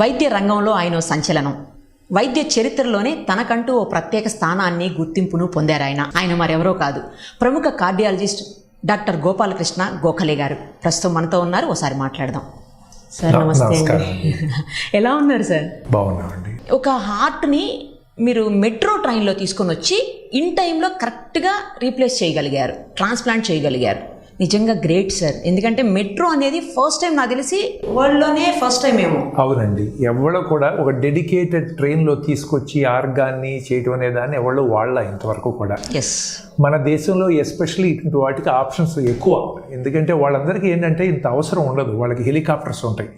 వైద్య రంగంలో ఆయన సంచలనం. వైద్య చరిత్రలోనే తనకంటూ ఓ ప్రత్యేక స్థానాన్ని గుర్తింపును పొందారు ఆయన మరెవరో కాదు, ప్రముఖ కార్డియాలజిస్ట్ డాక్టర్ గోపాలకృష్ణ గోఖలే గారు. ప్రస్తుతం మనతో ఉన్నారు, ఒకసారి మాట్లాడదాం. సార్ నమస్తే అండి. ఎలా ఉన్నారు సార్? బాగున్నామండి. ఒక హార్ట్ని మీరు మెట్రో ట్రైన్లో తీసుకొని వచ్చి ఇన్ టైంలో కరెక్ట్గా రీప్లేస్ చేయగలిగారు, ట్రాన్స్ప్లాంట్ చేయగలిగారు. నిజంగా గ్రేట్ సార్. ఎందుకంటే మెట్రో అనేది ఫస్ట్ టైం నాకు తెలిసి వరల్డ్లోనే ఫస్ట్ టైం ఏమో. అవునండి, ఎవరో కూడా ఒక డెడికేటెడ్ ట్రైన్లో తీసుకొచ్చి ఆర్గాన్ని చేయటం అనే దాన్ని ఎవరో వాళ్ళ ఇంతవరకు కూడా. ఎస్, మన దేశంలో ఎస్పెషల్లీ ఇటువంటి వాటికి ఆప్షన్స్ ఎక్కువ. ఎందుకంటే వాళ్ళందరికీ ఏంటంటే ఇంత అవసరం ఉండదు. వాళ్ళకి హెలికాప్టర్స్ ఉంటాయి.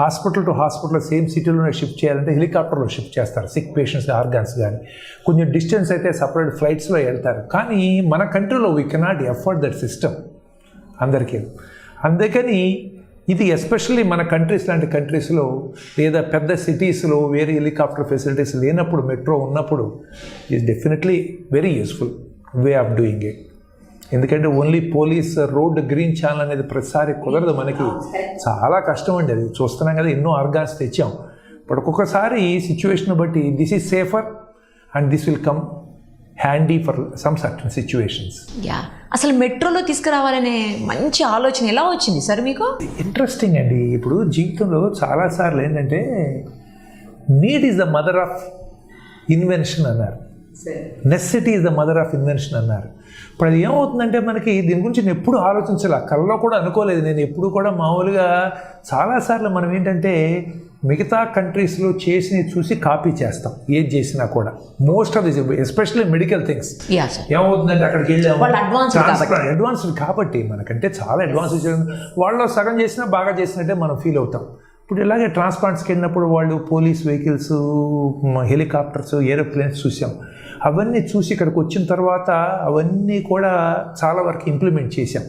హాస్పిటల్ టు హాస్పిటల్ సేమ్ సిటీలోనే షిఫ్ట్ చేయాలంటే హెలికాప్టర్లో షిఫ్ట్ చేస్తారు. సిక్ పేషెంట్స్ ఆర్గాన్స్ కానీ కొంచెం డిస్టెన్స్ అయితే సపరేట్ ఫ్లైట్స్లో వెళ్తారు. కానీ మన కంట్రీలో we cannot afford that system అందరికీ. అందుకని ఇది ఎస్పెషల్లీ మన కంట్రీస్ లాంటి కంట్రీస్లో లేదా పెద్ద సిటీస్లో వేరే హెలికాప్టర్ ఫెసిలిటీస్ లేనప్పుడు మెట్రో ఉన్నప్పుడు is definitely very useful way of doing it. ఎందుకంటే only police road green channel అనేది ప్రతిసారి కుదరదు, మనకి చాలా కష్టం అండి. అది చూస్తున్నాం కదా, ఎన్నో ఆర్గాన్స్ తెచ్చాం. బట్ ఒక్కొక్కసారి సిచ్యువేషన్ బట్టి this is safer and this will come handy for some certain situations. Yeah, అసలు మెట్రోలో తీసుకురావాలనే మంచి ఆలోచన ఎలా వచ్చింది సార్ మీకు? ఇంట్రెస్టింగ్ అండి. ఇప్పుడు జీవితంలో చాలాసార్లు ఏంటంటే need is the mother of invention అన్నారు, necessity is the mother of invention అన్నారు. ఇప్పుడు అది ఏమవుతుందంటే మనకి దీని గురించి నేను ఎప్పుడు ఆలోచించాలి, కళ్ళలో కూడా అనుకోలేదు నేను ఎప్పుడు కూడా. మామూలుగా చాలాసార్లు మనం ఏంటంటే మిగతా కంట్రీస్లో చేసి చూసి కాపీ చేస్తాం ఏది చేసినా కూడా. Most of this especially medical things ఏమవుతుందంటే అక్కడికి వెళ్ళాము అడ్వాన్స్డ్ కాబట్టి మనకంటే చాలా అడ్వాన్స్ వాళ్ళు సగం చేసినా బాగా చేసినట్టే మనం ఫీల్ అవుతాం. ఇప్పుడు ఇలాగే ట్రాన్స్ప్లాంట్స్కి వెళ్ళినప్పుడు వాళ్ళు పోలీస్ వెహికల్స్, హెలికాప్టర్స్, ఏరోప్లేన్స్ చూసాం. అవన్నీ చూసి ఇక్కడికి వచ్చిన తర్వాత అవన్నీ కూడా చాలా వరకు ఇంప్లిమెంట్ చేశాం.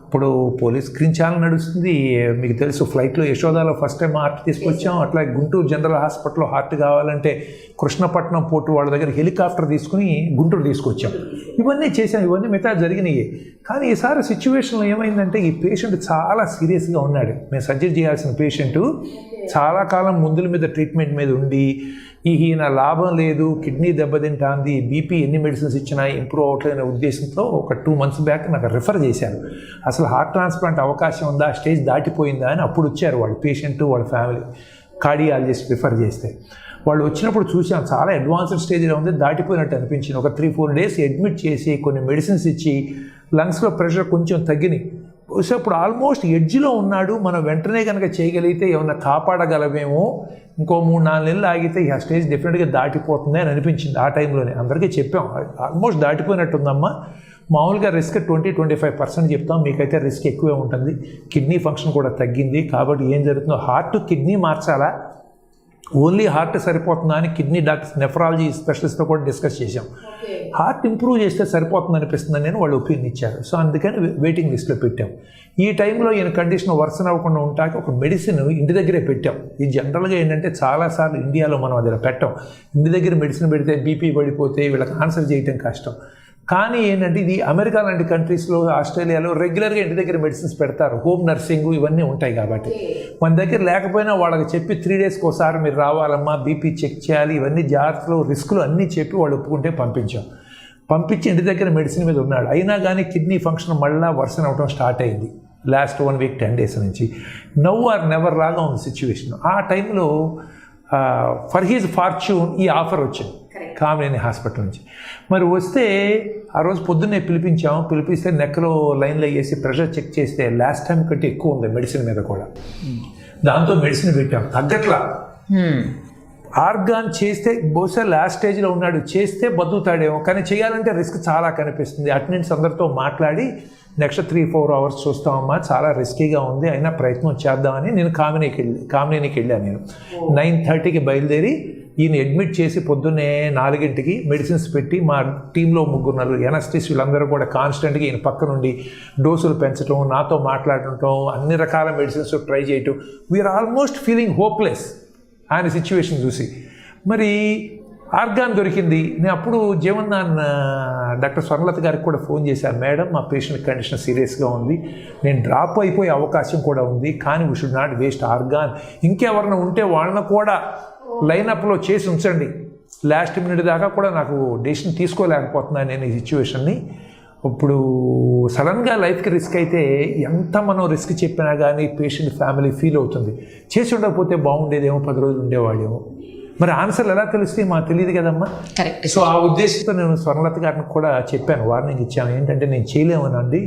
ఇప్పుడు పోలీస్ స్క్రీన్ ఛానల్ నడుస్తుంది, మీకు తెలుసు. ఫ్లైట్లో యశోదాలో ఫస్ట్ టైం హార్ట్ తీసుకొచ్చాం. అట్లా గుంటూరు జనరల్ హాస్పిటల్లో హార్ట్ కావాలంటే కృష్ణపట్నం పోర్టు వాళ్ళ దగ్గర హెలికాప్టర్ తీసుకుని గుంటూరు తీసుకొచ్చాం. ఇవన్నీ చేసాం, ఇవన్నీ మిగతా జరిగినాయి. కానీ ఈసారి సిచ్యువేషన్లో ఏమైందంటే ఈ పేషెంట్ చాలా సీరియస్గా ఉన్నాడు. మేము సర్జరీ చేయాల్సిన పేషెంట్ చాలా కాలం మందుల మీద ట్రీట్మెంట్ మీద ఉండి ఈయన లాభం లేదు, కిడ్నీ దెబ్బతింటాంది, బీపీ ఎన్ని మెడిసిన్స్ ఇచ్చినా ఇంప్రూవ్ అవ్వట్లేదనే ఉద్దేశంతో ఒక 2 months బ్యాక్ నాకు రిఫర్ చేశారు. అసలు హార్ట్ ట్రాన్స్ప్లాంట్ అవకాశం ఉందా, స్టేజ్ దాటిపోయిందా అని అప్పుడు వచ్చారు వాళ్ళు, పేషెంట్ వాళ్ళ ఫ్యామిలీ. కార్డియాలజిస్ట్ రిఫర్ చేస్తే వాళ్ళు వచ్చినప్పుడు చూసాం చాలా అడ్వాన్స్డ్ స్టేజ్లో ఉంది, దాటిపోయినట్టు అనిపించింది. ఒక 3-4 days అడ్మిట్ చేసి కొన్ని మెడిసిన్స్ ఇచ్చి లంగ్స్లో ప్రెషర్ కొంచెం తగ్గినాయి. సో ఇప్పుడు ఆల్మోస్ట్ ఎడ్జ్లో ఉన్నాడు. మనం వెంటనే కనుక చేయగలిగితే ఏమన్నా కాపాడగలమేమో. ఇంకో 3-4 నెలలు ఆగితే ఆ స్టేజ్ డెఫినెట్గా దాటిపోతుంది అని అనిపించింది. ఆ టైంలోనే అందరికీ చెప్పాం ఆల్మోస్ట్ దాటిపోయినట్టుందమ్మా. మామూలుగా రిస్క్ 20-25% చెప్తాం, మీకైతే రిస్క్ ఎక్కువే ఉంటుంది. కిడ్నీ ఫంక్షన్ కూడా తగ్గింది. కాబట్టి ఏం జరుగుతుందో, హార్ట్ కిడ్నీ మార్చాలా, ఓన్లీ హార్ట్ సరిపోతుందా అని కిడ్నీ డాక్టర్స్, నెఫ్రాలజీ స్పెషలిస్ట్తో కూడా డిస్కస్ చేశాం. హార్ట్ ఇంప్రూవ్ చేస్తే సరిపోతుంది అనిపిస్తుందని నేను వాళ్ళు ఒపీనియన్ ఇచ్చారు. సో అందుకని వెయిటింగ్ లిస్ట్లో పెట్టాం. ఈ టైంలో ఈయన కండిషన్ వర్సన్ అవ్వకుండా ఉంటాక ఒక మెడిసిన్ ఇంటి దగ్గరే పెట్టాం. ఇది జనరల్గా ఏంటంటే చాలాసార్లు ఇండియాలో మనం అది పెట్టాం. ఇంటి దగ్గర మెడిసిన్ పెడితే బీపీ పడిపోతే వీళ్ళకి ఆన్సర్ చేయటం కష్టం. కానీ ఏంటంటే ఇది అమెరికా లాంటి కంట్రీస్లో, ఆస్ట్రేలియాలో రెగ్యులర్గా ఇంటి దగ్గర మెడిసిన్స్ పెడతారు. హోమ్ నర్సింగ్ ఇవన్నీ ఉంటాయి కాబట్టి మన దగ్గర లేకపోయినా వాళ్ళకి చెప్పి 3 daysకి ఒకసారి మీరు రావాలమ్మా, బీపీ చెక్ చేయాలి, ఇవన్నీ జాగ్రత్తలు, రిస్కులు అన్నీ చెప్పి వాళ్ళు ఒప్పుకుంటే పంపించి ఇంటి దగ్గర మెడిసిన్ మీద ఉన్నాడు. అయినా కానీ కిడ్నీ ఫంక్షన్ మళ్ళీ వర్సన్ అవడం స్టార్ట్ అయింది లాస్ట్ 1 week 10 days నుంచి. నౌ ఆర్ నెవర్ లాగా ఉంది సిచ్యువేషన్. ఆ టైంలో ఫర్ హీజ్ ఫార్చ్యూన్ ఈ ఆఫర్ వచ్చింది కామినేని హాస్పిటల్ నుంచి. మరి వస్తే ఆ రోజు పొద్దున్నే పిలిపిస్తే నెక్కలో లైన్లో వేసి ప్రెషర్ చెక్ చేస్తే లాస్ట్ టైం కంటే ఎక్కువ ఉంది మెడిసిన్ మీద కూడా. దాంతో మెడిసిన్ పెట్టాం, తగ్గట్లా. ఆర్గాన్ చేస్తే బహుశా లాస్ట్ స్టేజ్లో ఉన్నాడు, చేస్తే బతుకుతాడేమో, కానీ చేయాలంటే రిస్క్ చాలా కనిపిస్తుంది. అటెండెంట్స్ అందరితో మాట్లాడి నెక్స్ట్ 3-4 hours చూస్తామమ్మా, చాలా రిస్కీగా ఉంది, అయినా ప్రయత్నం చేద్దామని నేను కామినేనికి వెళ్ళాను. నేను 9:30కి బయలుదేరి ఈయన అడ్మిట్ చేసి పొద్దున్నే 4ంటికి మెడిసిన్స్ పెట్టి మా టీంలో 3 ఎనస్టిస్ట్ వీళ్ళందరూ కూడా కాన్స్టెంట్గా ఈయన పక్క నుండి డోసులు పెంచడం, నాతో మాట్లాడటం, అన్ని రకాల మెడిసిన్స్ ట్రై చేయటం. వీఆర్ ఆల్మోస్ట్ ఫీలింగ్ హోప్లెస్ ఆయన సిచ్యువేషన్ చూసి. మరి ఆర్గాన్ దొరికింది. నేను అప్పుడు జీవన్నాన్ డాక్టర్ స్వర్ణలత గారికి కూడా ఫోన్ చేశాను, మేడం మా పేషెంట్ కండిషన్ సీరియస్గా ఉంది, నేను డ్రాప్ అయిపోయే అవకాశం కూడా ఉంది, కానీ we should not waste organ, ఇంకెవరైనా ఉంటే వాళ్ళని కూడా లైనప్లో చేసి ఉంచండి, లాస్ట్ మినిట్ దాకా కూడా నాకు డెసిషన్ తీసుకోలేకపోతున్నాను నేను ఈ సిచ్యువేషన్ని. ఇప్పుడు సడన్గా లైఫ్కి రిస్క్ అయితే ఎంత మనం రిస్క్ చెప్పినా కానీ పేషెంట్ ఫ్యామిలీ ఫీల్ అవుతుంది, చేసి ఉండకపోతే బాగుండేదేమో, 10 రోజులు ఉండేవాడేమో. మరి ఆన్సర్లు ఎలా తెలుస్తాయి మాకు తెలియదు కదమ్మా. కరెక్ట్. సో ఆ ఉద్దేశంతో నేను స్వర్ణలత గారిని కూడా చెప్పాను, వార్నింగ్ ఇచ్చాను, ఏంటంటే నేను చేయలేమనండి,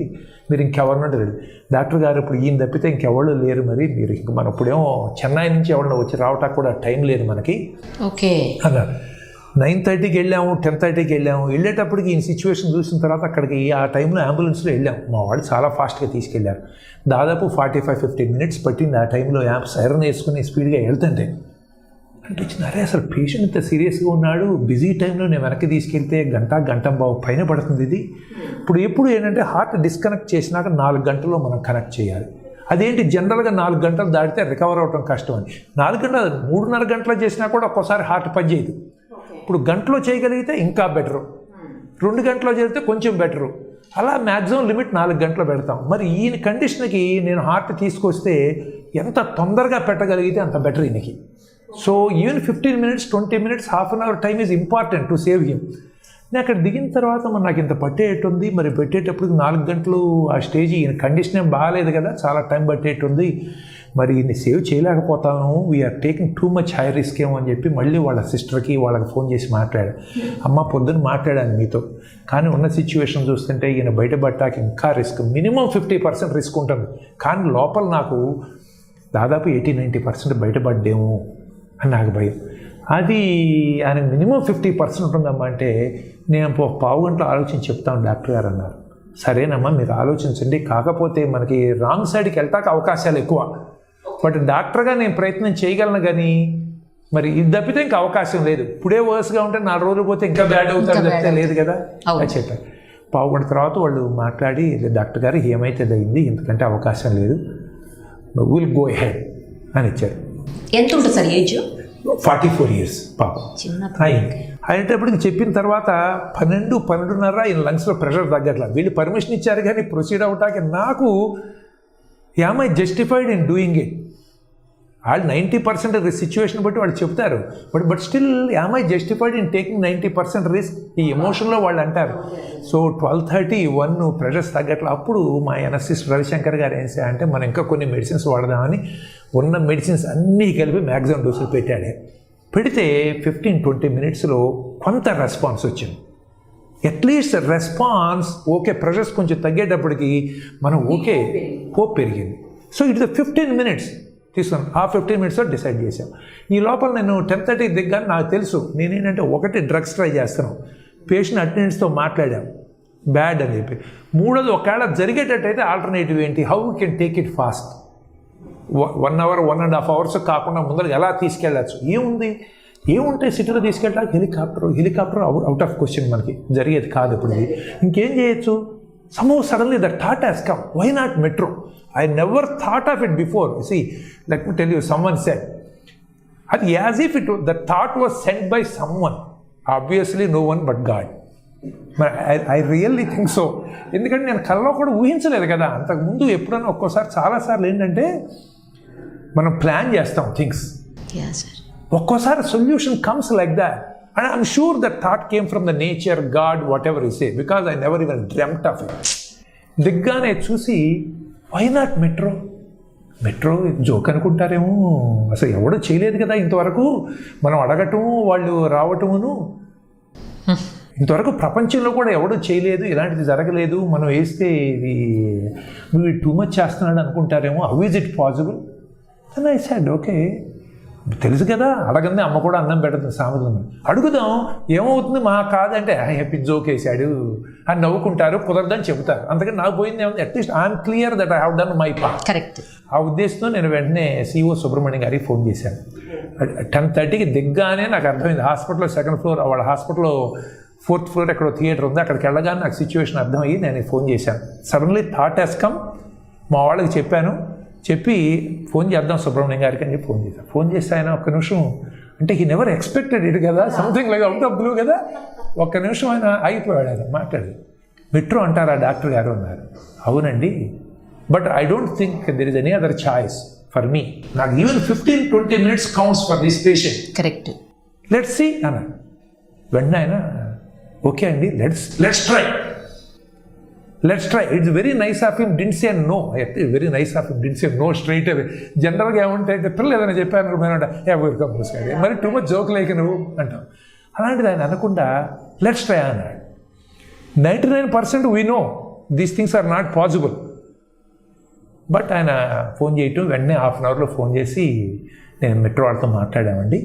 మీరు ఇంకెవరినంటే లేదు డాక్టర్ గారు, ఇప్పుడు ఈయన తప్పితే ఇంకెవరు లేరు, మరి మీరు ఇంక మనం ఇప్పుడేమో చెన్నై నుంచి ఎవరినో వచ్చి రావటానికి కూడా టైం లేదు మనకి ఓకే అన్నారు. 9:30కి వెళ్ళాము, 10:30కి వెళ్ళాము. వెళ్ళేటప్పటికి ఈ సిచ్యువేషన్ చూసిన తర్వాత అక్కడికి ఆ టైంలో అంబులెన్స్లో వెళ్ళాము. మా వాళ్ళు చాలా ఫాస్ట్గా తీసుకెళ్లారు. దాదాపు 45-50 మినిట్స్ పట్టింది ఆ టైంలో సైరన్ వేసుకుని స్పీడ్గా వెళ్తుంటే అనిపించింది, అరే అసలు పేషెంట్ ఇంత సీరియస్గా ఉన్నాడు, బిజీ టైంలో నేను వెనక్కి తీసుకెళ్తే గంట బావు పైన పడుతుంది ఇది. ఎప్పుడు ఏంటంటే హార్ట్ డిస్కనెక్ట్ చేసినాక 4 గంటల్లో మనం కనెక్ట్ చేయాలి. అదేంటి జనరల్గా 4 గంటలు దాటితే రికవర్ అవడం కష్టం అని, 4 గంటలు 3.5 గంటలు చేసినా కూడా ఒక్కోసారి హార్ట్ పనిచేయదు. ఇప్పుడు గంటలో చేయగలిగితే ఇంకా బెటరు, 2 గంటలో చేస్తే కొంచెం బెటరు, అలా మ్యాక్సిమం లిమిట్ 4 గంటలు పెడతాం. మరి ఈయన కండిషన్కి నేను హార్ట్ తీసుకొస్తే ఎంత తొందరగా పెట్టగలిగితే అంత బెటర్ ఈయనకి. So even 15 minutes 20 minutes half an hour time is important to save him. నేను అక్కడ దిగిన తర్వాత మరి నాకు ఇంత పట్టేటుంది, మరి పెట్టేటప్పుడు 4 గంటలు ఆ స్టేజ్, ఈయన కండిషన్ ఏం బాగాలేదు కదా, చాలా టైం పట్టేటుంది, మరి ఈయన్ని సేవ్ చేయలేకపోతాను, we are taking too much high risk ఏమో అని చెప్పి మళ్ళీ వాళ్ళ సిస్టర్కి వాళ్ళకి ఫోన్ చేసి మాట్లాడాను. అమ్మ పొద్దున్న మాట్లాడాను మీతో, కానీ ఉన్న సిచ్యువేషన్ చూస్తుంటే ఈయన బయటపడ్డాక ఇంకా రిస్క్, మినిమం 50% రిస్క్ ఉంటుంది, కానీ లోపల నాకు దాదాపు 80-90% బయటపడ్డేమో అని నాకు భయం. అది ఆయన మినిమం 50% ఉంటుందమ్మా అంటే, నేను 1/2 గంటలో ఆలోచించి చెప్తాను డాక్టర్ గారు అన్నారు. సరేనమ్మా మీరు ఆలోచించండి, కాకపోతే మనకి రాంగ్ సైడ్కి వెళ్తాక అవకాశాలు ఎక్కువ, బట్ డాక్టర్గా నేను ప్రయత్నం చేయగలను, కానీ మరి ఇది తప్పితే ఇంకా అవకాశం లేదు. ఇప్పుడే వర్స్గా ఉంటే 4 రోజులు పోతే ఇంకా బ్యాడ్ అవుతారు తప్పితే లేదు కదా అని చెప్పారు. 1/2 గంట తర్వాత వాళ్ళు మాట్లాడి, డాక్టర్ గారు ఏమైతే అయింది, ఎందుకంటే అవకాశం లేదు, విల్ గో హెడ్ అని ఇచ్చారు. ఎంత ఉంటుంది సార్ ఏజ్? 44 ఇయర్స్ పాపం. అయినప్పటికీ చెప్పిన తర్వాత 12-12:30 ఈయన లంగ్స్లో ప్రెషర్ తగ్గట్లా. వీళ్ళు పర్మిషన్ ఇచ్చారు కానీ ప్రొసీడ్ అవటానికి నాకు am I justified in doing it. వాళ్ళు 90% సిచ్యువేషన్ బట్టి వాళ్ళు చెప్తారు, but still am I justified in taking 90% risk, ఈ ఎమోషన్లో వాళ్ళు అంటారు. సో 12:30-1 ప్రెషర్స్ తగ్గట్లా. అప్పుడు మా ఎనస్థిస్ట్ రవిశంకర్ గారు ఏం చేయాలంటే, మనం ఇంకా కొన్ని మెడిసిన్స్ వాడదామని ఉన్న మెడిసిన్స్ అన్నీ కలిపి మ్యాక్సిమం డోసులు పెట్టాడు. పెడితే 15-20 మినిట్స్లో కొంత రెస్పాన్స్ వచ్చింది, అట్లీస్ట్ రెస్పాన్స్ ఓకే. ప్రెషర్స్ కొంచెం తగ్గేటప్పటికి మనం ఓకే, హోప్ పెరిగింది. సో ఇట్స్ 15 మినిట్స్ తీసుకున్నాను. ఆ 15 మినిట్స్లో డిసైడ్ చేశాను. ఈ లోపల నేను 10:30 దిగ్గానే నాకు తెలుసు నేనేంటంటే, ఒకటి డ్రగ్స్ ట్రై చేస్తున్నాం, పేషెంట్ అటెండెంట్స్తో మాట్లాడాం బ్యాడ్ అని చెప్పి. మూడోది, ఒకవేళ జరిగేటట్టయితే ఆల్టర్నేటివ్ ఏంటి, how we can take it fast, 1 hour 1.5 hours కాకుండా ముందర ఎలా తీసుకెళ్ళచ్చు. ఏముంటాయి సిటీలో తీసుకెళ్ళాలి, హెలికాప్టర్ అవుట్ ఆఫ్ క్వశ్చన్, మనకి జరిగేది కాదు. ఇప్పుడు ఇది ఇంకేం చేయొచ్చు. somehow suddenly the thought has come, why not metro? I never thought of it before. See, let me tell you, someone said, as if the thought was sent by someone, obviously no one but God. I really think so. ఎందుకంటే నేను కళ్ళలో కూడా ఊహించలేదు కదా అంతకుముందు. ఎప్పుడైనా ఒక్కోసారి చాలాసార్లు ఏంటంటే మనం ప్లాన్ చేస్తాం థింగ్స్, ఒక్కోసారి solution comes like that. And I'm sure that thought came from the nature, God, whatever you say, because I never even dreamt of it. దిగ్గానే చూసి, why not metro? Metro joke అనుకుంటారేమో, అసలు ఎవడో చేయలేదు కదా ఇంతవరకు, మనం అడగటము వాళ్ళు రావటమును, ఇంతవరకు ప్రపంచంలో కూడా ఎవడో చేయలేదు, ఇలాంటిది జరగలేదు, మనం వేస్తే ఇది నువ్వు టూ మచ్ చేస్తున్నాడు అనుకుంటారేమో, హౌ ఈజ్ ఇట్ పాసిబుల్ అని ఐ సెడ్ ఓకే. తెలుసు కదా, అడగందే అమ్మ కూడా అన్నం పెడుతుంది సామెతలు, అడుగుదాం ఏమవుతుంది మా కాదంటే హ్యాపీ జోక్ వేసాడు అని నవ్వుకుంటారు, కుదరదని చెబుతారు. అందుకని నాకు పోయింది ఏముంది, at least I'm clear that I have done my part. Correct. ఆ ఉద్దేశంతో నేను వెంటనే సిఇఓ సుబ్రహ్మణ్యం గారికి ఫోన్ చేశాను. 10:30కి దిగ్గానే నాకు అర్థమైంది, హాస్పిటల్లో 2nd ఫ్లోర్, వాళ్ళ హాస్పిటల్లో 4th ఫ్లోర్ ఎక్కడో థియేటర్ ఉంది, అక్కడికి వెళ్ళగానే నాకు సిచ్యువేషన్ అర్థమయ్యి నేను ఫోన్ చేశాను. సడన్లీ థాట్ హెస్ కమ్, మా వాళ్ళకి చెప్పాను, చెప్పి ఫోన్ చేద్దాం సుబ్రహ్మణ్యం గారికి అని చెప్పి ఫోన్ చేశాను. ఫోన్ చేస్తే ఆయన ఒక్క నిమిషం అంటే హీ నెవర్ ఎక్స్పెక్టెడ్ ఇట్ కదా, something like out of blue కదా. ఒక్క నిమిషం ఆయన ఆగిపోయాడు, ఆయన మాట్లాడి మెట్రో అంటారా డాక్టర్ గారు అన్నారు. అవునండి, but I don't think there is any other choice for me. నాకు even 15-20 minutes counts for this patient. Correct. Let's see అన్నారు. వెంటనే ఆయన ఓకే అండి, let's try. It's very nice of him didn't say no. Very nice of him didn't say no straight away. జనరల్గా ఏమంటే పిల్లలు ఏదైనా చెప్పాను మరి టూ మచ్ జోక్ లైక్ నువ్వు అంటాం. అలాంటిది ఆయన అనకుండా లెట్స్ ట్రై అన్నాడు. 99% we know these things are not possible. But ఆయన ఫోన్ చేయటం, వెంటనే హాఫ్ అన్ అవర్లో ఫోన్ చేసి నేను మెట్రో వాళ్ళతో మాట్లాడామండి.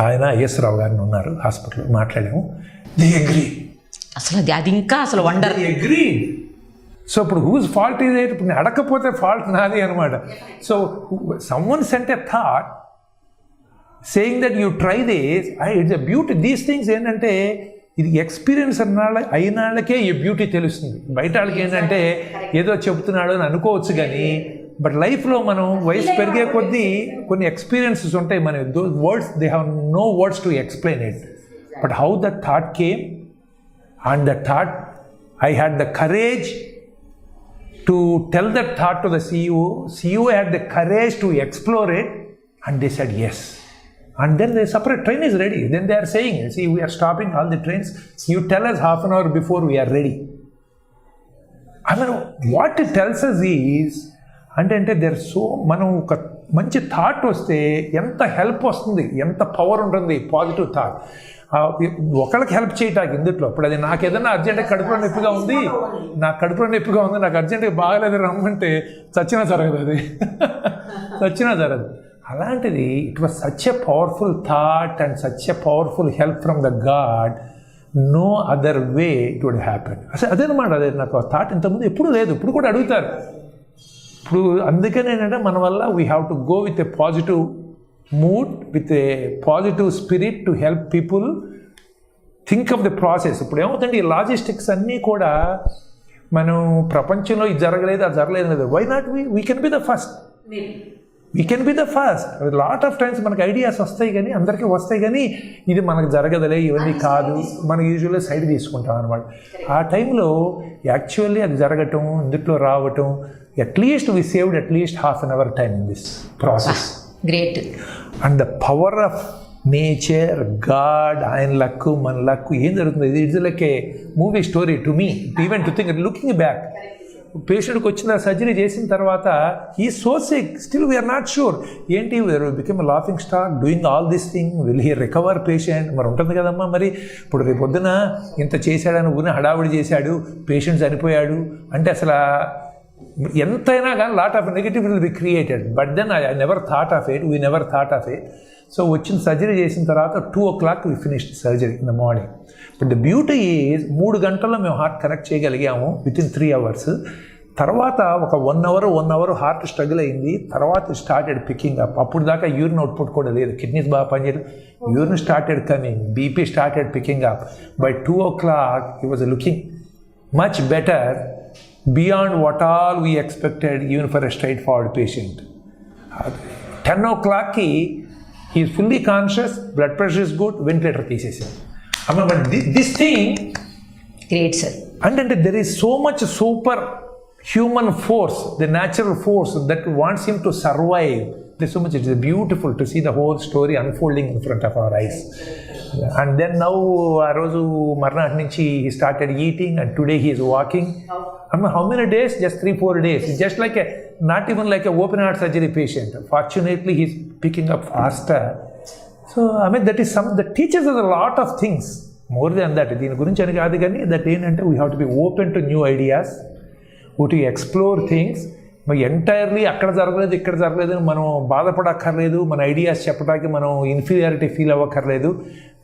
ఆయన ఎస్ రావు గారిని ఉన్నారు హాస్పిటల్లో, మాట్లాడాము. They agree. అసలు అది ఇంకా అసలు వండర్. అగ్రీ. సో ఇప్పుడు హూజ్ ఫాల్ట్ ఇది? ఇప్పుడు నేను అడగకపోతే ఫాల్ట్ నాది అనమాట. So someone cent a thought saying that you try this. It's a beauty. These things ఏంటంటే ఇది ఎక్స్పీరియన్స్ అయిన వాళ్ళకే ఈ బ్యూటీ తెలుస్తుంది. బయట వాళ్ళకి ఏంటంటే ఏదో చెబుతున్నాడు అని అనుకోవచ్చు కానీ, బట్ లైఫ్లో మనం వయసు పెరిగే కొద్దీ కొన్ని ఎక్స్పీరియన్సెస్ ఉంటాయి. మన those words they have no words to explain it. But how that thought came, and that thought I had the courage to tell that thought to the CEO. CEO had the courage to explore it, and they said yes. And then the separate train is ready. Then they are saying, see, we are stopping all the trains. You tell us half an hour before we are ready. I mean, what it tells us is, అంటే there so మనం ఒక మంచి thought వస్తే ఎంత help వస్తుంది, ఎంత power ఉంటుంది positive thought. ఒకళ్ళకి హెల్ప్ చేయటానికి ఇందుట్లో. ఇప్పుడు అది నాకు ఏదైనా అర్జెంట్గా కడుపులో నొప్పిగా ఉంది, నాకు అర్జెంట్గా బాగాలేదు రమ్మంటే చచ్చినా జరగదు, అది చచ్చినా జరగదు. అలాంటిది it was such a powerful thought and such a powerful help from the god. No other way it would happen. అసలు అదేనమాట, అదే నాకు ఆ థాట్ ఇంతకుముందు ఎప్పుడు లేదు, ఇప్పుడు కూడా అడుగుతారు. ఇప్పుడు అందుకని ఏంటంటే మన వల్ల we have to go with a positive mood, with a positive spirit to help people think of the process. ఇప్పుడు ఏమవుతుంది, ఈ లాజిస్టిక్స్ అన్నీ కూడా మనం ప్రపంచంలో ఇది జరగలేదు, అది జరగలేదు లేదు. Why not we can be the first. We can be the first. Lot of times మనకు ఐడియాస్ వస్తాయి కానీ, అందరికీ వస్తాయి కానీ, ఇది మనకు జరగదులే, ఇవన్నీ కాదు, మనం యూజువల్గా సైడ్ తీసుకుంటాం అనమాట. ఆ టైంలో యాక్చువల్లీ అది జరగటం, ఇందులో రావటం, at least we saved at least half an hour time in this process. Great. And the power of nature, God, ఆయన లక్, మన లక్, ఏం జరుగుతుంది, it's like a movie story to me. Even to think looking back, పేషెంట్కి వచ్చిన surgery చేసిన తర్వాత he so sick, still we are not sure ఏంటి, we are become a laughing stock doing all this thing, will he recover patient. మరి ఉంటుంది కదమ్మా, మరి ఇప్పుడు రేపు పొద్దున ఇంత చేశాడని ఊరిని హడావుడి చేశాడు, పేషెంట్ చనిపోయాడు అంటే అసలు ఎంతైనా కానీ lot of negative will be created. But then I never thought of it, we never thought of it. So వచ్చిన సర్జరీ చేసిన తర్వాత 2 o'clock we finished surgery in the morning. But the beauty is 3 గంటల్లో మేము heart connect చేయగలిగాము within 3 hours. తర్వాత ఒక 1 hour heart struggle అయింది. తర్వాత స్టార్టెడ్ పికింగ్ అప్. అప్పుడు దాకా యూరిన్ అవుట్పుట్ కూడా లేదు, కిడ్నీస్ బాగా పనిచేయదు, urine started coming, BP started picking up. By 2 o'clock he was looking much better, beyond what all we expected even for a straightforward patient. 10 o'clock he is fully conscious, blood pressure is good, ventilator తీసేసాం. But this thing, great sir. And there is so much super human force, the natural force that wants him to survive. There's so much. It is beautiful to see the whole story unfolding in front of our eyes. And then now ఆ రోజు మర్నాటి నుంచి he started eating and today he is walking. How many days? Just 3-4 days. It's just like not even like a open heart surgery patient. Fortunately he's picking up faster. So that teaches us a lot of things. More than that, దీని గురించి అని కాదు కానీ that ఏంటంటే we have to be open to new ideas, to explore things. మరి entirely అక్కడ జరగలేదు ఇక్కడ జరగలేదు అని మనం బాధపడక్కర్లేదు, మన ఐడియాస్ చెప్పడానికి మనం ఇన్ఫీరియారిటీ ఫీల్ అవ్వక్కర్లేదు.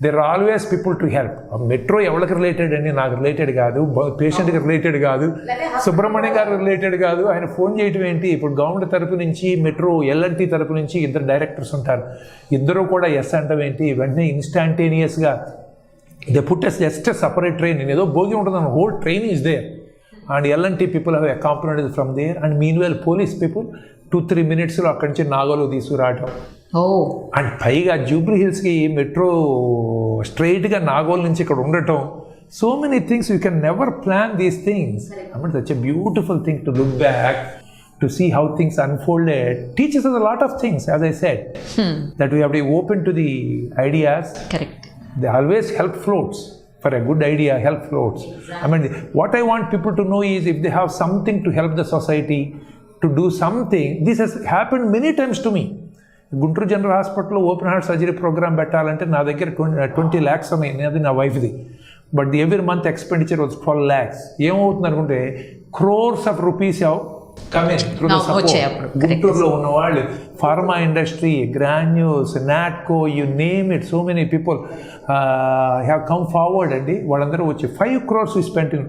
There are always people to help. Metro ఎవరికి రిలేటెడ్ అండి, నాకు రిలేటెడ్ కాదు, పేషెంట్కి రిలేటెడ్ కాదు, సుబ్రహ్మణ్యం గారు రిలేటెడ్ కాదు. ఆయన ఫోన్ చేయటం ఏంటి, ఇప్పుడు గవర్నమెంట్ తరపు నుంచి మెట్రో ఎల్ఎన్టీ తరపు నుంచి 2 డైరెక్టర్స్ ఉంటారు, ఇద్దరు కూడా ఎస్ అంటాం ఏంటి, వెంటనే ఇన్స్టాంటేనియస్గా they put just separate train. నేను ఏదో భోగి ఉంటుందని, whole train is there. And L&T people have accompanied from there, and meanwhile police people, 2-3 minutesలో అక్కడి నుంచి నాగోలు తీసుకురావటం. ఓ అండ్ పైగా జూబ్లీ హిల్స్కి మెట్రో స్ట్రైట్గా నాగోల్ నుంచి ఇక్కడ ఉండటం. So many things you can never plan these things. I mean such a beautiful thing to look back to see how things unfolded. Teaches us a lot of things, as I said, that we have to be open to the ideas. Correct. They always help floats. For a good idea, help floats. I mean, what I want people to know is if they have something to help the society, to do something. This has happened many times to me. Guntur general హాస్పిటల్లో open heart surgery programme పెట్టాలంటే నా దగ్గర 20 lakhs ఉన్నాయి, అది నా వైఫ్ది. But every month expenditure was 12 lakhs. ఏమవుతుంది అనుకుంటే crores of rupees have come in through the support. గుంటూరులో ఉన్న వాళ్ళు, pharma industry, granules, Natco, you name it, so many people have come forward అండి. వాళ్ళందరూ వచ్చి 5 crores we spent in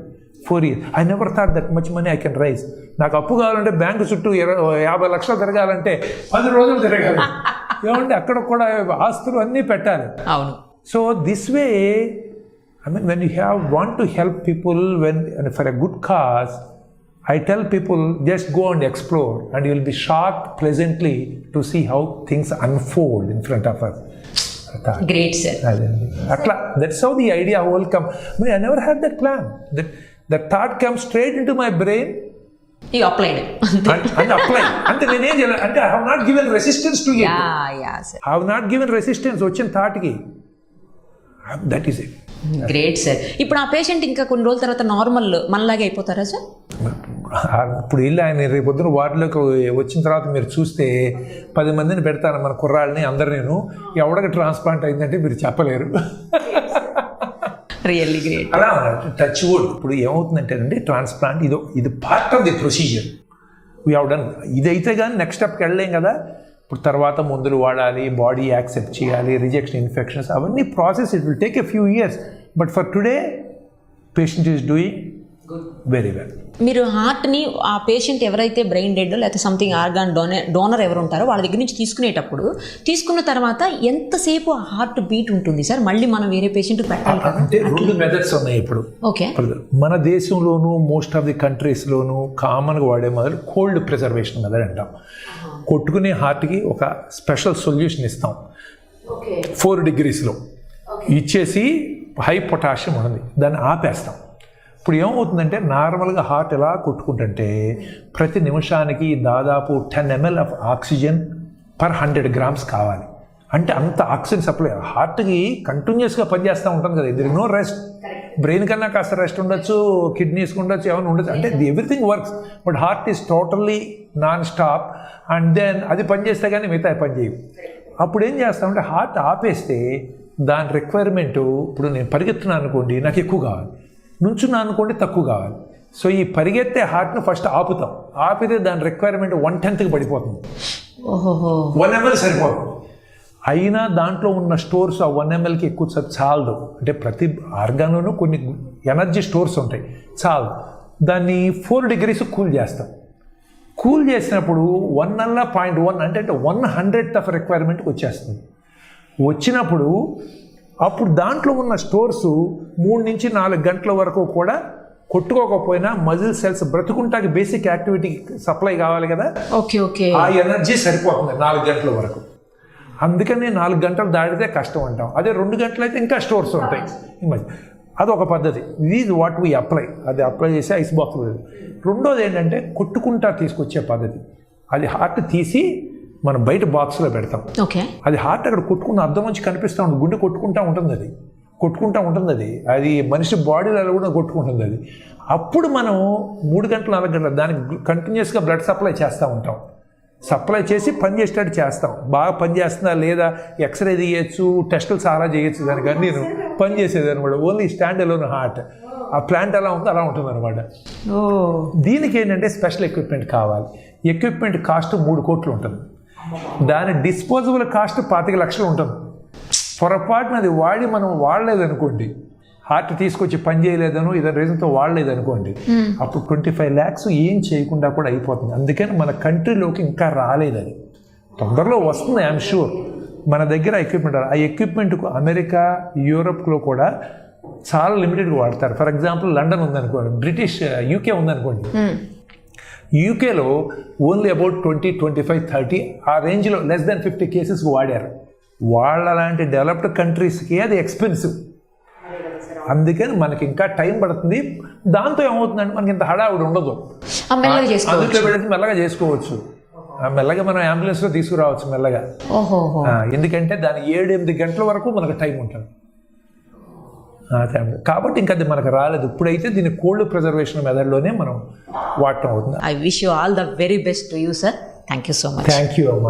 4 years. I never thought that much money I can raise. నాకు అప్పు కావాలంటే bank చుట్టూ 50 లక్షలు తిరగాలంటే 10 రోజులు తిరగాలి. ఏమంటే అక్కడ కూడా ఆస్తులు అన్నీ పెట్టాలి. అవును. So this way, I mean, when you want to help people for a good cause, I tell people just go and explore and you will be shocked pleasantly to see how things unfold in front of us. Great, sir. Atla, that's how the idea will come. I mean, I never had that plan. That thought comes straight into my brain. You applied it. and applied. And I have not given resistance to it. Yeah, sir. I have not given resistance. వచ్చిన thought ki. That is it. Great sir. ఇప్పుడు ఆ patient ఇంకా కొన్ని రోజుల తర్వాత normal మనలాగే అయిపోతారా sir? ఇప్పుడు వెళ్ళి ఆయన రేపు పొద్దున వార్డులోకి వచ్చిన తర్వాత మీరు చూస్తే 10 మందిని పెడతాను మన కుర్రాళ్ళని అందరు. నేను ఎవడకి ట్రాన్స్ప్లాంట్ అయిందంటే మీరు చెప్పలేరు. Really great. అలా టచ్ వుడ్. ఇప్పుడు ఏమవుతుందంటే అండి, ట్రాన్స్ప్లాంట్ ఇది part of the procedure. We have done. ఇదైతే కానీ నెక్స్ట్ స్టెప్కి వెళ్ళలేం కదా. ఇప్పుడు తర్వాత మందులు వాడాలి, బాడీ యాక్సెప్ట్ చేయాలి, రిజెక్షన్, ఇన్ఫెక్షన్స్, అవన్నీ process. It will take a few years. But for today patient is doing very well. మీరు హార్ట్ని ఆ పేషెంట్ ఎవరైతే బ్రెయిన్ డెడ్ లేకపోతే సంథింగ్ ఆర్గాన్ డోనర్ ఎవరు ఉంటారో వాళ్ళ దగ్గర నుంచి తీసుకున్న తర్వాత ఎంతసేపు ఆ హార్ట్ బీట్ ఉంటుంది సార్? మళ్ళీ మనం వేరే పేషెంట్ పెట్టాలి కదా. అంటే 2 మెథడ్స్ ఉన్నాయి ఇప్పుడు. ఓకే. మన దేశంలోనూ మోస్ట్ ఆఫ్ ది కంట్రీస్లోనూ కామన్గా వాడే మొదలు కోల్డ్ ప్రిజర్వేషన్ మెథడ్ అంటాం. కొట్టుకునే హార్ట్కి ఒక స్పెషల్ సొల్యూషన్ ఇస్తాం. 4 degrees ఇచ్చేసి హై పొటాషియం ఉంది, దాన్ని ఆపేస్తాం. ఇప్పుడు ఏమవుతుందంటే నార్మల్గా హార్ట్ ఎలా కొట్టుకుంటుంటే ప్రతి నిమిషానికి దాదాపు 10 ml of oxygen per 100 grams కావాలి. అంటే అంత ఆక్సిజన్ సప్లై హార్ట్కి కంటిన్యూస్గా పనిచేస్తూ ఉంటుంది కదా. ఇది నో రెస్ట్. బ్రెయిన్ కన్నా కాస్త రెస్ట్ ఉండొచ్చు, కిడ్నీస్కి ఉండొచ్చు, ఏమైనా ఉండొచ్చు. అంటే everything works, but heart is totally non stop. And then అది పనిచేస్తే కానీ మిగతా పని చేయవు. అప్పుడు ఏం చేస్తామంటే హార్ట్ ఆపేస్తే దాని రిక్వైర్మెంటు, ఇప్పుడు నేను పరిగెత్తున్నాను అనుకోండి నాకు ఎక్కువ కావాలి, నుంచున్నాను అనుకోండి తక్కువ కావాలి. సో ఈ పరిగెత్తే హార్ట్ను ఫస్ట్ ఆపుతాం. ఆపితే దాని రిక్వైర్మెంట్ 1/10కి పడిపోతుంది. 1 ml సరిపోతుంది. అయినా దాంట్లో ఉన్న స్టోర్స్ ఆ 1 mlకి ఎక్కువ చాలదు. అంటే ప్రతి ఆర్గాన్లోనూ కొన్ని ఎనర్జీ స్టోర్స్ ఉంటాయి, చాలు. దాన్ని 4 degrees కూల్ చేస్తాం. కూల్ చేసినప్పుడు 1.1 అంటే 1/100th ఆఫ్ రిక్వైర్మెంట్కి వచ్చేస్తుంది. వచ్చినప్పుడు అప్పుడు దాంట్లో ఉన్న స్టోర్స్ 3 నుంచి 4 గంటల వరకు కూడా కొట్టుకోకపోయినా మజిల్ సెల్స్ బ్రతుకుంటాకి బేసిక్ యాక్టివిటీ సప్లై కావాలి కదా. ఓకే. ఆ ఎనర్జీ సరిపోతుంది 4 గంటల వరకు. అందుకని 4 గంటలు దాటితే కష్టం అంటాం. అదే 2 గంటలు అయితే ఇంకా స్టోర్స్ ఉంటాయి. అదొక పద్ధతి. ఇది వాట్ వీ అప్లై. అది అప్లై చేసి ఐస్ బాక్స్. రెండోది ఏంటంటే కొట్టుకుంటా తీసుకొచ్చే పద్ధతి. అది హార్ట్ తీసి మనం బయట బాక్స్లో పెడతాం. ఓకే. అది హార్ట్ అక్కడ కొట్టుకున్న అద్దం నుంచి కనిపిస్తూ ఉంటుంది. గుండె కొట్టుకుంటూ ఉంటుంది. అది మనిషి బాడీలో కూడా కొట్టుకుంటుంది అది. అప్పుడు మనం 3 గంటలు 4 గంటలు దానికి కంటిన్యూస్గా బ్లడ్ సప్లై చేస్తూ ఉంటాం. సప్లై చేసి పని చేసేటట్టు చేస్తాం. బాగా పని చేస్తుందా లేదా ఎక్స్రే తీయచ్చు, టెస్టులు చాలా చేయొచ్చు. దానికి నేను పని చేసేది అనమాట. Only stand alone heart. ఆ ప్లాంట్ ఎలా ఉందో అలా ఉంటుంది అనమాట. దీనికి ఏంటంటే స్పెషల్ ఎక్విప్మెంట్ కావాలి. ఎక్విప్మెంట్ కాస్ట్ 3 కోట్లు ఉంటుంది. దాని డిస్పోజబుల్ కాస్ట్ 25 లక్షలు ఉంటుంది. పొరపాటున అది వాడి మనం వాడలేదనుకోండి, హార్ట్ తీసుకొచ్చి పని చేయలేదనో ఇదే రీజన్తో వాడలేదనుకోండి, అప్పుడు 25 lakhs ఏం చేయకుండా కూడా అయిపోతుంది. అందుకని మన కంట్రీలోకి ఇంకా రాలేదు. అది తొందరలో వస్తుంది, ఐఎమ్ షూర్. మన దగ్గర ఎక్విప్మెంట్, ఆ ఎక్విప్మెంట్కు అమెరికా, యూరోప్లో కూడా చాలా లిమిటెడ్గా వాడతారు. ఫర్ ఎగ్జాంపుల్ లండన్ ఉందనుకోండి, యూకే ఉందనుకోండి. యూకేలో ఓన్లీ అబౌట్ 20-25-30 ఆ రేంజ్లో లెస్ దెన్ 50 కేసెస్ వాడారు. వాళ్ళ లాంటి డెవలప్డ్ కంట్రీస్కి అది ఎక్స్పెన్సివ్. అందుకని మనకి ఇంకా టైం పడుతుంది. దాంతో ఏమవుతుందంటే మనకి ఇంత హడావుడి ఉండదు. అందులో పెడితే మెల్లగా చేసుకోవచ్చు. మెల్లగా మనం అంబులెన్స్లో తీసుకురావచ్చు మెల్లగా. ఎందుకంటే దాని 7-8 గంటల వరకు మనకు టైం ఉంటుంది. కాబట్టి ఇంకా అది మనకు రాలేదు. ఇప్పుడైతే దీన్ని కోల్డ్ ప్రిజర్వేషన్ మెథడ్లోనే మనం వాడటం అవుతుంది. I wish you all the very best to you sir. Thank you so much. Thank you అమ్మా.